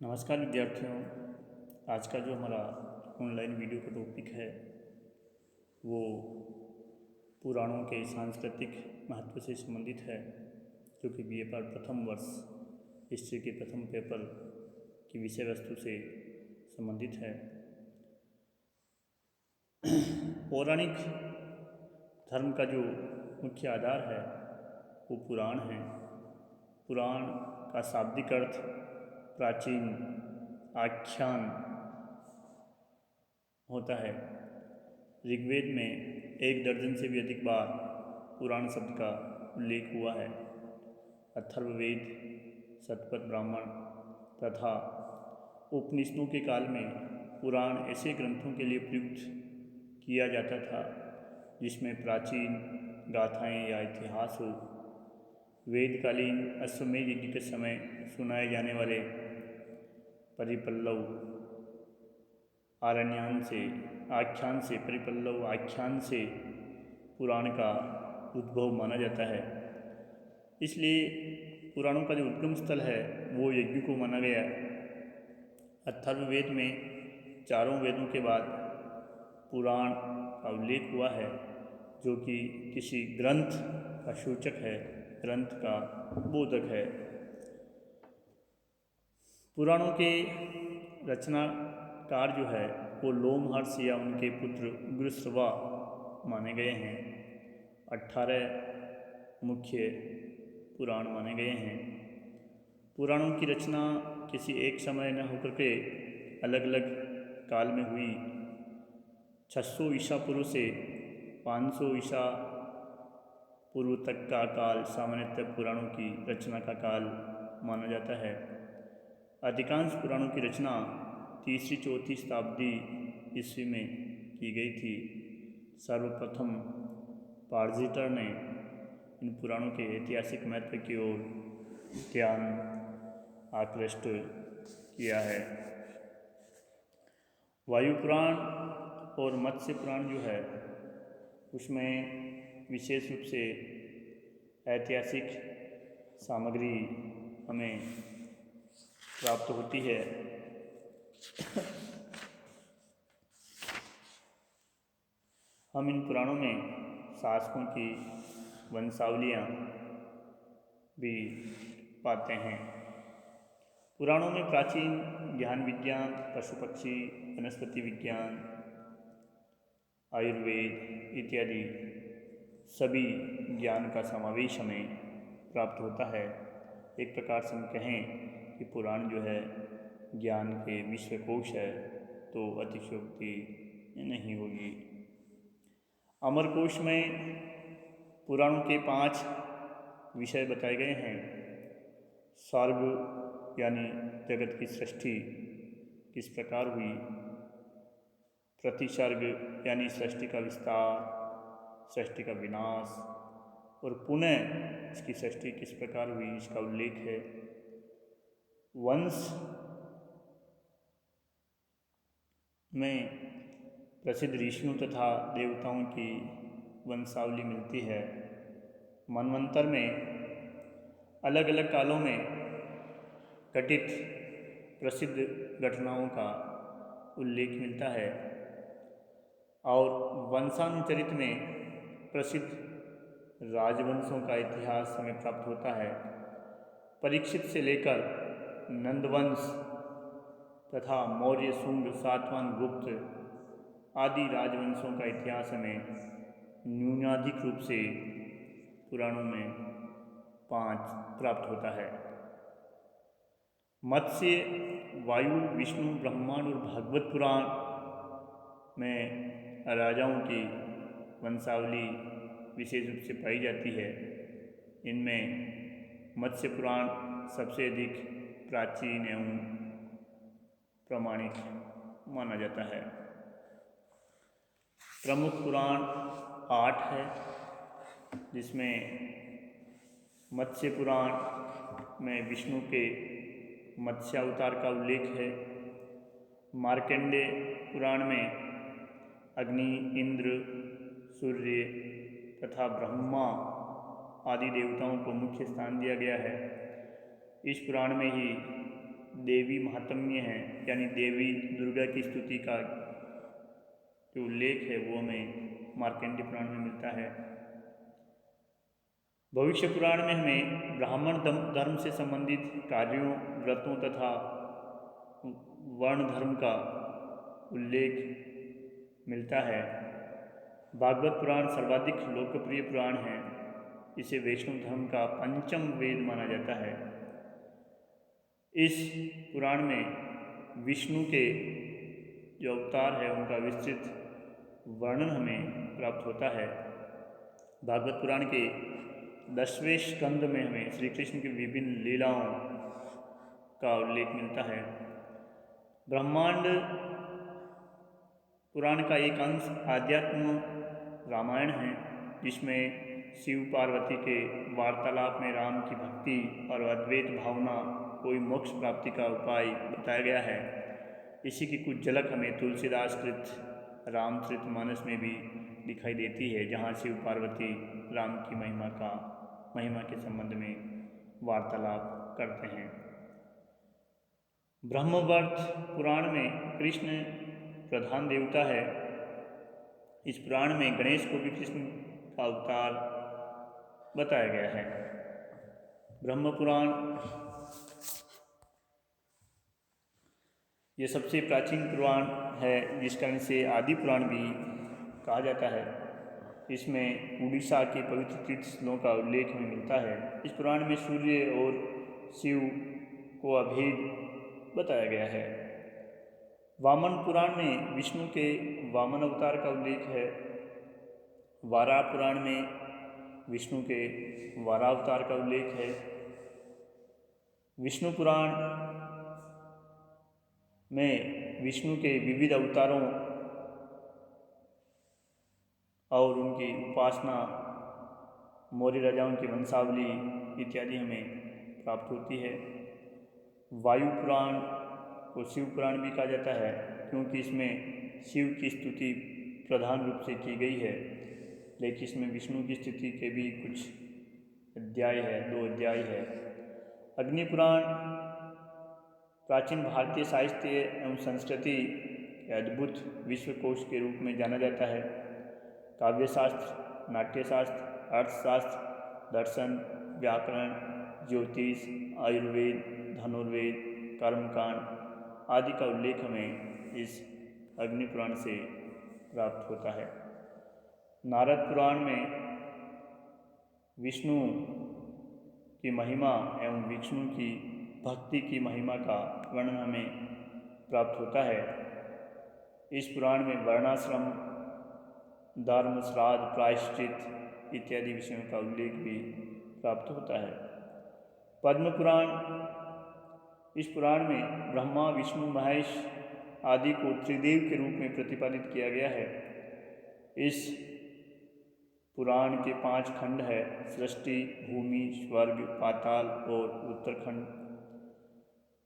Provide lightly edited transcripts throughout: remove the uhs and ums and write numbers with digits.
नमस्कार विद्यार्थियों। आज का जो हमारा ऑनलाइन वीडियो का टॉपिक है वो पुराणों के सांस्कृतिक महत्व से संबंधित है, जो कि बीए पार्ट प्रथम वर्ष हिस्ट्री के प्रथम पेपर की विषय वस्तु से संबंधित है। पौराणिक धर्म का जो मुख्य आधार है वो पुराण है। पुराण का शाब्दिक अर्थ प्राचीन आख्यान होता है। ऋग्वेद में 1 दर्जन से भी अधिक बार पुराण शब्द का उल्लेख हुआ है। अथर्ववेद, शतपथ ब्राह्मण तथा उपनिषदों के काल में पुराण ऐसे ग्रंथों के लिए प्रयुक्त किया जाता था जिसमें प्राचीन गाथाएं या इतिहास हो। वेदकालीन अश्वमेध यज्ञ के समय सुनाए जाने वाले परिपल्लव आख्यान से पुराण का उद्भव माना जाता है। इसलिए पुराणों का जो उद्गम स्थल है वो यज्ञ को माना गया। अथर्ववेद में चारों वेदों के बाद पुराण का उल्लेख हुआ है, जो कि किसी ग्रंथ का सूचक है, ग्रंथ का बोधक है। पुराणों के रचनाकार जो है वो लोमहर्ष या उनके पुत्र उग्रश्रवा माने गए हैं। 18 मुख्य पुराण माने गए हैं। पुराणों की रचना किसी एक समय न होकर के अलग अलग काल में हुई। 600 ईसा पूर्व से 500 ईसा पूर्व तक का काल सामान्यतः पुराणों की रचना का काल माना जाता है। अधिकांश पुराणों की रचना 3री-4वीं शताब्दी ईस्वी में की गई थी। सर्वप्रथम पारजिटर ने इन पुराणों के ऐतिहासिक महत्व की ओर ध्यान आकृष्ट किया है। वायु पुराण और मत्स्य पुराण जो है उसमें विशेष रूप से ऐतिहासिक सामग्री हमें प्राप्त होती है। हम इन पुराणों में शासकों की वंशावलियाँ भी पाते हैं। पुराणों में प्राचीन ज्ञान विज्ञान, पशु पक्षी, वनस्पति विज्ञान, आयुर्वेद इत्यादि सभी ज्ञान का समावेश हमें प्राप्त होता है। एक प्रकार से हम कहें कि पुराण जो है ज्ञान के विश्वकोश है तो अतिशयोक्ति नहीं होगी। अमरकोश में पुराणों के 5 विषय बताए गए हैं। स्वर्ग यानी जगत की सृष्टि किस प्रकार हुई, प्रतिसर्ग यानी सृष्टि का विस्तार, सृष्टि का विनाश और पुनः इसकी सृष्टि किस प्रकार हुई, इसका उल्लेख है। वंश में प्रसिद्ध ऋषियों तथा देवताओं की वंशावली मिलती है। मनवंतर में अलग अलग कालों में घटित प्रसिद्ध घटनाओं का उल्लेख मिलता है और वंशानुचरित में प्रसिद्ध राजवंशों का इतिहास हमें प्राप्त होता है। परीक्षित से लेकर नंदवंश तथा मौर्य, शुंग, सातवाहन, गुप्त आदि राजवंशों का इतिहास हमें न्यूनाधिक रूप से पुराणों में 5 प्राप्त होता है। मत्स्य, वायु, विष्णु, ब्रह्मांड और भागवत पुराण में राजाओं की वंशावली विशेष रूप से पाई जाती है। इनमें मत्स्य पुराण सबसे अधिक प्राचीन एवं प्रामाणिक माना जाता है। प्रमुख पुराण 8 है, जिसमें मत्स्य पुराण में विष्णु के मत्स्यावतार का उल्लेख है। मार्कंडेय पुराण में अग्नि, इंद्र, सूर्य तथा ब्रह्मा आदि देवताओं को मुख्य स्थान दिया गया है। इस पुराण में ही देवी महात्म्य हैं, यानी देवी दुर्गा की स्तुति का जो उल्लेख है वो हमें मार्कंडेय पुराण में मिलता है। भविष्य पुराण में हमें ब्राह्मण धर्म से संबंधित कार्यों, व्रतों तथा वर्ण धर्म का उल्लेख मिलता है। भागवत पुराण सर्वाधिक लोकप्रिय पुराण है। इसे वैष्णव धर्म का पंचम वेद माना जाता है। इस पुराण में विष्णु के जो अवतार है उनका विस्तृत वर्णन हमें प्राप्त होता है। भागवत पुराण के 10वें स्कंद में हमें श्री कृष्ण की विभिन्न लीलाओं का उल्लेख मिलता है। ब्रह्मांड पुराण का एक अंश आध्यात्म रामायण है, जिसमें शिव पार्वती के वार्तालाप में राम की भक्ति और अद्वैत भावना कोई मोक्ष प्राप्ति का उपाय बताया गया है। इसी की कुछ झलक हमें तुलसीदास कृत रामचरितमानस में भी दिखाई देती है, जहाँ शिव पार्वती राम की महिमा के संबंध में वार्तालाप करते हैं। ब्रह्मवर्त पुराण में कृष्ण प्रधान देवता है। इस पुराण में गणेश को भी कृष्ण का अवतार बताया गया है। ब्रह्म पुराण ये सबसे प्राचीन पुराण है, जिस कारण से आदि पुराण भी कहा जाता है। इसमें उड़ीसा के पवित्र तीर्थ स्थलों का उल्लेख हमें मिलता है। इस पुराण में सूर्य और शिव को अभेद बताया गया है। वामन पुराण में विष्णु के वामन अवतार का उल्लेख है। वाराह पुराण में विष्णु के वाराह अवतार का उल्लेख है। विष्णु पुराण में विष्णु के विविध अवतारों और उनकी उपासना, मौर्य राजाओं की वंशावली इत्यादि हमें प्राप्त होती है। वायु पुराण को शिव पुराण भी कहा जाता है, क्योंकि इसमें शिव की स्तुति प्रधान रूप से की गई है, लेकिन इसमें विष्णु की स्तुति के भी कुछ अध्याय है, 2 अध्याय है। अग्नि पुराण प्राचीन भारतीय साहित्य एवं संस्कृति के अद्भुत विश्वकोश के रूप में जाना जाता है। काव्यशास्त्र, नाट्यशास्त्र, अर्थशास्त्र, दर्शन, व्याकरण, ज्योतिष, आयुर्वेद, धनुर्वेद, कर्मकांड आदि का उल्लेख हमें इस अग्नि पुराण से प्राप्त होता है। नारद पुराण में विष्णु की महिमा एवं विष्णु की भक्ति की महिमा का वर्णन हमें प्राप्त होता है। इस पुराण में वर्णाश्रम, धर्म, श्राद्ध, प्रायश्चित इत्यादि विषयों का उल्लेख भी प्राप्त होता है। पद्म पुराण, इस पुराण में ब्रह्मा, विष्णु, महेश आदि को त्रिदेव के रूप में प्रतिपादित किया गया है। इस पुराण के 5 खंड है: सृष्टि, भूमि, स्वर्ग, पाताल और उत्तरखंड।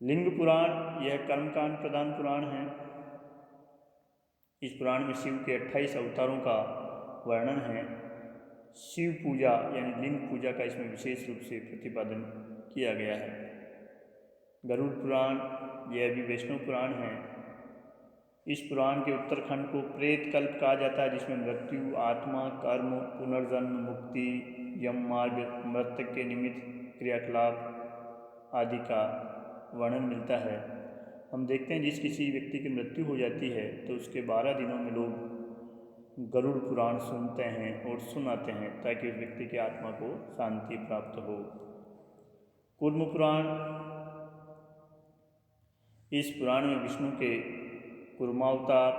लिंग पुराण यह कर्मकांड प्रधान पुराण है। इस पुराण में शिव के 28 अवतारों का वर्णन है। शिव पूजा यानी लिंग पूजा का इसमें विशेष रूप से प्रतिपादन किया गया है। गरुड़ पुराण यह भी वैष्णव पुराण है। इस पुराण के उत्तरखंड को प्रेत कल्प कहा जाता है, जिसमें मृत्यु, आत्मा, कर्म, पुनर्जन्म, मुक्ति, यम मार्ग, मृतक के निमित्त क्रियाकलाप आदि का वर्णन मिलता है। हम देखते हैं जिस किसी व्यक्ति की मृत्यु हो जाती है तो उसके 12 दिनों में लोग गरुड़ पुराण सुनते हैं और सुनाते हैं, ताकि उस व्यक्ति की आत्मा को शांति प्राप्त हो। कूर्म पुराण, इस पुराण में विष्णु के कूर्मावतार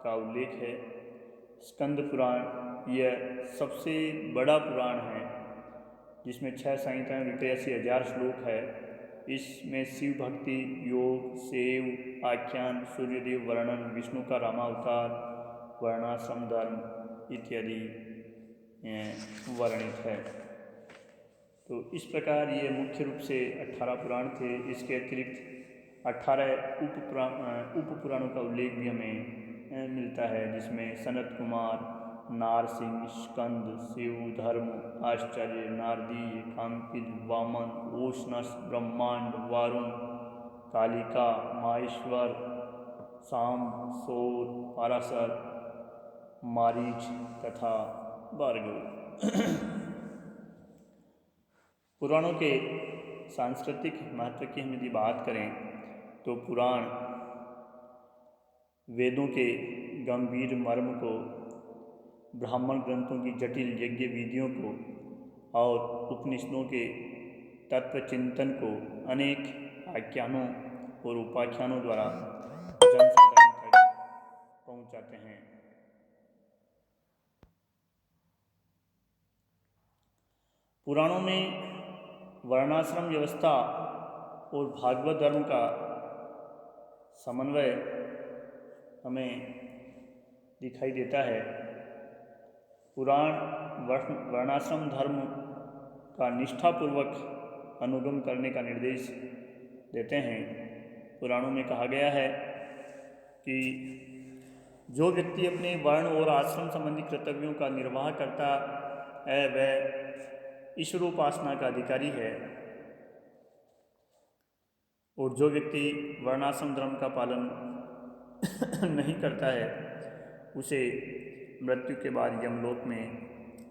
का उल्लेख है। स्कंद पुराण यह सबसे बड़ा पुराण है, जिसमें 6 संहिताएं और 81,000 श्लोक है। इसमें शिव भक्ति, योग, सेव, आख्यान, सूर्यदेव वर्णन, विष्णु का रामावतार, वर्णाश्रम धर्म इत्यादि वर्णित है। तो इस प्रकार ये मुख्य रूप से 18 पुराण थे। इसके अतिरिक्त 18 उप पुराणों का उल्लेख भी हमें मिलता है, जिसमें सनत कुमार, नारसिंह, स्कंद, शिव, धर्म, आश्चर्य, नारदीय, कांपिल, वामन, ओशनस, ब्रह्मांड, वारुण, कालिका, माहेश्वर, साम, सूर, पाराशर, मारीच तथा भार्गव। पुराणों के सांस्कृतिक महत्व की हम यदि बात करें तो पुराण वेदों के गंभीर मर्म को, ब्राह्मण ग्रंथों की जटिल यज्ञ विधियों को और उपनिषदों के तत्व चिंतन को अनेक आख्यानों और उपाख्यानों द्वारा जनसाधारण तक पहुंचाते हैं। पुराणों में वर्णाश्रम व्यवस्था और भागवत धर्म का समन्वय हमें दिखाई देता है। पुराण वर्णाश्रम धर्म का निष्ठापूर्वक अनुगम करने का निर्देश देते हैं। पुराणों में कहा गया है कि जो व्यक्ति अपने वर्ण और आश्रम संबंधी कर्तव्यों का निर्वाह करता है वह ईश्वरोपासना का अधिकारी है, और जो व्यक्ति वर्णाश्रम धर्म का पालन नहीं करता है उसे मृत्यु के बाद यमलोक में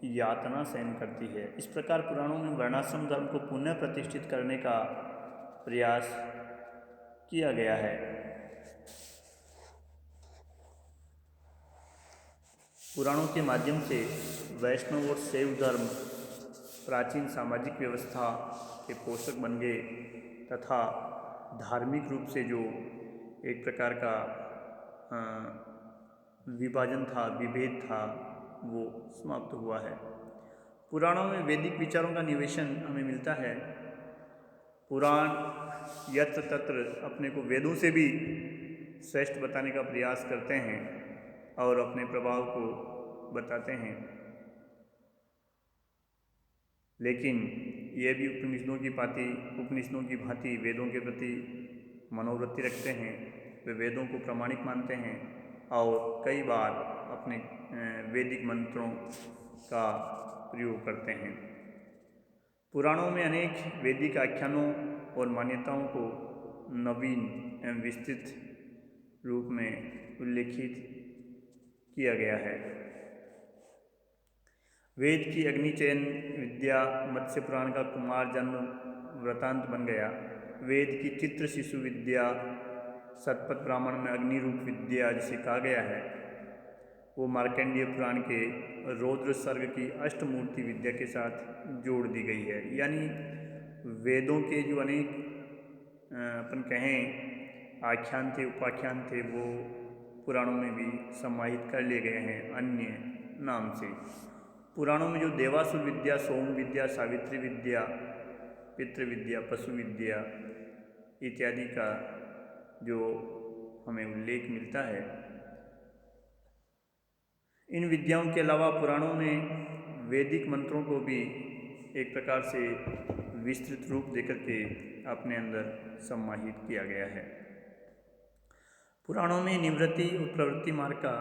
यातना सहन करती है। इस प्रकार पुराणों में वर्णाश्रम धर्म को पुनः प्रतिष्ठित करने का प्रयास किया गया है। पुराणों के माध्यम से वैष्णव और शैव धर्म प्राचीन सामाजिक व्यवस्था के पोषक बन गए तथा धार्मिक रूप से जो एक प्रकार का विभाजन था, विभेद था, वो समाप्त हुआ है। पुराणों में वैदिक विचारों का निवेशन हमें मिलता है। पुराण यत्र तत्र अपने को वेदों से भी श्रेष्ठ बताने का प्रयास करते हैं और अपने प्रभाव को बताते हैं, लेकिन ये भी उपनिषदों की भांति वेदों के प्रति मनोवृत्ति रखते हैं। वे वेदों को प्रामाणिक मानते हैं और कई बार अपने वैदिक मंत्रों का प्रयोग करते हैं। पुराणों में अनेक वैदिक आख्यानों और मान्यताओं को नवीन एवं विस्तृत रूप में उल्लेखित किया गया है। वेद की अग्निचयन विद्या मत्स्य पुराण का कुमार जन्म वृतांत बन गया। वेद की चित्र शिशु विद्या शतपथ ब्राह्मण में अग्नि रूप विद्या जिसे कहा गया है वो मार्कंडेय पुराण के रौद्र सर्ग की अष्टमूर्ति विद्या के साथ जोड़ दी गई है। यानी वेदों के जो अनेक अपन कहें आख्यान थे, उपाख्यान थे, वो पुराणों में भी समाहित कर लिए गए हैं अन्य नाम से। पुराणों में जो देवासुर विद्या, सोम विद्या, सावित्री विद्या, पितृ विद्या, पशु विद्या इत्यादि का जो हमें उल्लेख मिलता है, इन विद्याओं के अलावा पुराणों में वैदिक मंत्रों को भी एक प्रकार से विस्तृत रूप देकर के अपने अंदर समाहित किया गया है। पुराणों में निवृत्ति और प्रवृत्ति मार्ग का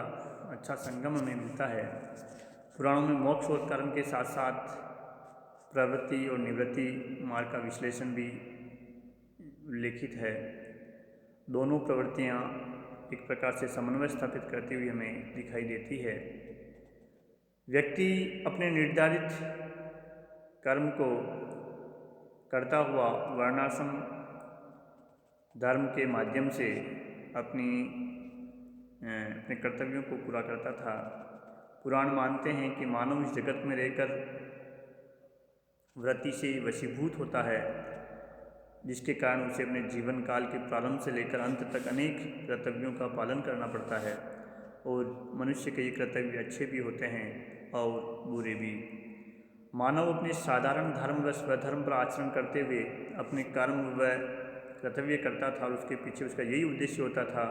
अच्छा संगम हमें मिलता है। पुराणों में मोक्ष और कर्म के साथ साथ प्रवृत्ति और निवृत्ति मार्ग का विश्लेषण भी उल्लेखित है। दोनों प्रवृत्तियाँ एक प्रकार से समन्वय स्थापित करती हुई हमें दिखाई देती है। व्यक्ति अपने निर्धारित कर्म को करता हुआ वर्णाश्रम धर्म के माध्यम से अपने कर्तव्यों को पूरा करता था। पुराण मानते हैं कि मानव इस जगत में रहकर वृत्ति से वशीभूत होता है, जिसके कारण उसे अपने जीवन काल के प्रारंभ से लेकर अंत तक अनेक कर्तव्यों का पालन करना पड़ता है। और मनुष्य के ये कर्तव्य अच्छे भी होते हैं और बुरे भी। मानव अपने साधारण धर्म व स्वधर्म पर आचरण करते हुए अपने कर्म व कर्तव्य करता था, और उसके पीछे उसका यही उद्देश्य होता था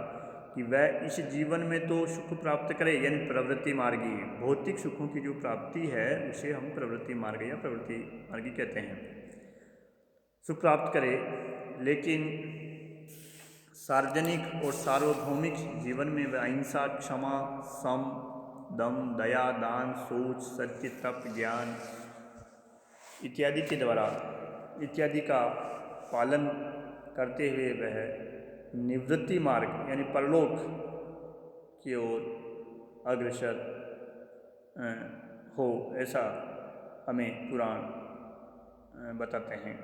कि वह इस जीवन में तो सुख प्राप्त करे, यानी प्रवृत्ति मार्गी। भौतिक सुखों की जो प्राप्ति है उसे हम प्रवृत्ति मार्ग या प्रवृत्ति मार्गी कहते हैं, सुख प्राप्त करे। लेकिन सार्वजनिक और सार्वभौमिक जीवन में वह अहिंसा, क्षमा, सम, दम, दया, दान, सोच, सत्य, तप, ज्ञान इत्यादि के द्वारा इत्यादि का पालन करते हुए वह निवृत्ति मार्ग यानी परलोक की ओर अग्रसर हो, ऐसा हमें पुराण बताते हैं।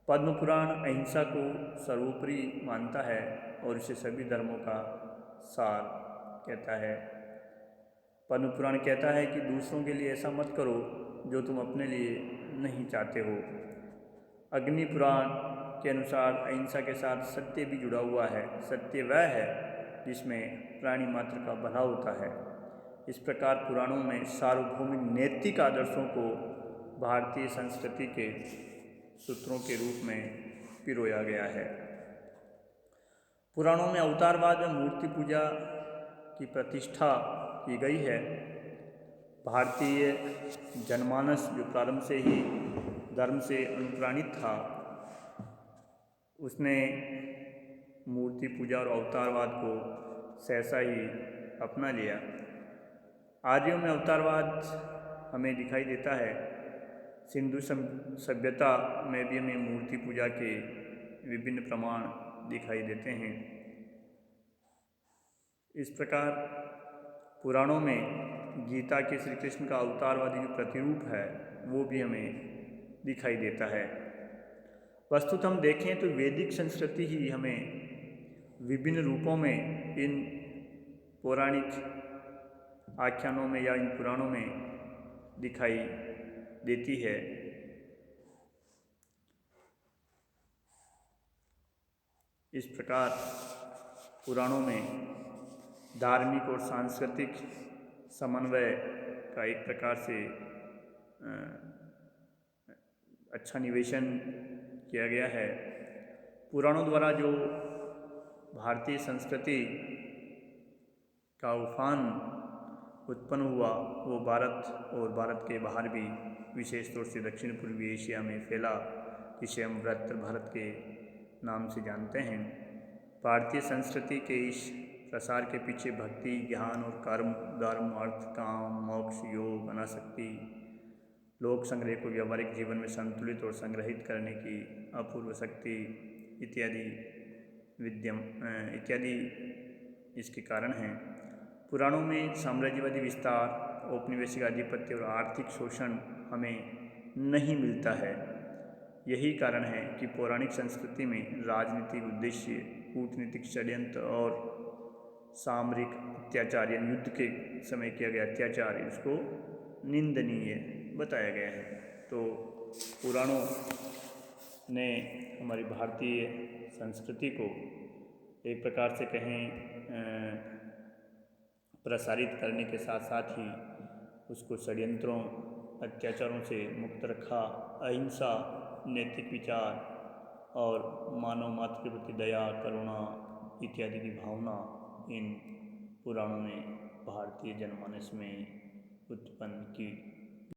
पद्म पुराण अहिंसा को सर्वोपरि मानता है और इसे सभी धर्मों का सार कहता है। पद्म पुराण कहता है कि दूसरों के लिए ऐसा मत करो जो तुम अपने लिए नहीं चाहते हो। अग्नि पुराण के अनुसार अहिंसा के साथ सत्य भी जुड़ा हुआ है। सत्य वह है जिसमें प्राणी मात्र का भला होता है। इस प्रकार पुराणों में सार्वभौमिक नैतिक आदर्शों को भारतीय संस्कृति के सूत्रों के रूप में पिरोया गया है। पुराणों में अवतारवाद व मूर्ति पूजा की प्रतिष्ठा की गई है। भारतीय जनमानस जो प्रारंभ से ही धर्म से अनुप्राणित था, उसने मूर्ति पूजा और अवतारवाद को सहसा ही अपना लिया। आर्यों में अवतारवाद हमें दिखाई देता है। सिंधु सभ्यता में भी हमें मूर्ति पूजा के विभिन्न प्रमाण दिखाई देते हैं। इस प्रकार पुराणों में गीता के श्री कृष्ण का अवतारवादी जो प्रतिरूप है वो भी हमें दिखाई देता है। वस्तुतः हम देखें तो वैदिक संस्कृति ही हमें विभिन्न रूपों में इन पौराणिक आख्यानों में या इन पुराणों में दिखाई देती है। इस प्रकार पुराणों में धार्मिक और सांस्कृतिक समन्वय का एक प्रकार से अच्छा निवेशन किया गया है। पुराणों द्वारा जो भारतीय संस्कृति का उफान उत्पन्न हुआ वो भारत और भारत के बाहर भी विशेष तौर से दक्षिण पूर्वी एशिया में फैला, जिसे हम वृत्त भारत के नाम से जानते हैं। भारतीय संस्कृति के इस प्रसार के पीछे भक्ति, ज्ञान और कर्म, धर्म, अर्थ, काम, मोक्ष, योग, अनासक्ति, लोक संग्रह को व्यावहारिक जीवन में संतुलित और संग्रहित करने की अपूर्व शक्ति इत्यादि इसके कारण हैं। पुराणों में साम्राज्यवादी विस्तार, औपनिवेशिक आधिपत्य और आर्थिक शोषण हमें नहीं मिलता है। यही कारण है कि पौराणिक संस्कृति में राजनीतिक उद्देश्य, कूटनीतिक षड्यंत्र और सामरिक अत्याचार या युद्ध के समय किया गया अत्याचार इसको निंदनीय बताया गया है। तो पुराणों ने हमारी भारतीय संस्कृति को एक प्रकार से कहें प्रसारित करने के साथ साथ ही उसको षड्यंत्रों, अत्याचारों से मुक्त रखा। अहिंसा, नैतिक विचार और मानव मात्र के प्रति दया, करुणा इत्यादि की भावना इन पुराणों ने भारतीय जनमानस में उत्पन्न की।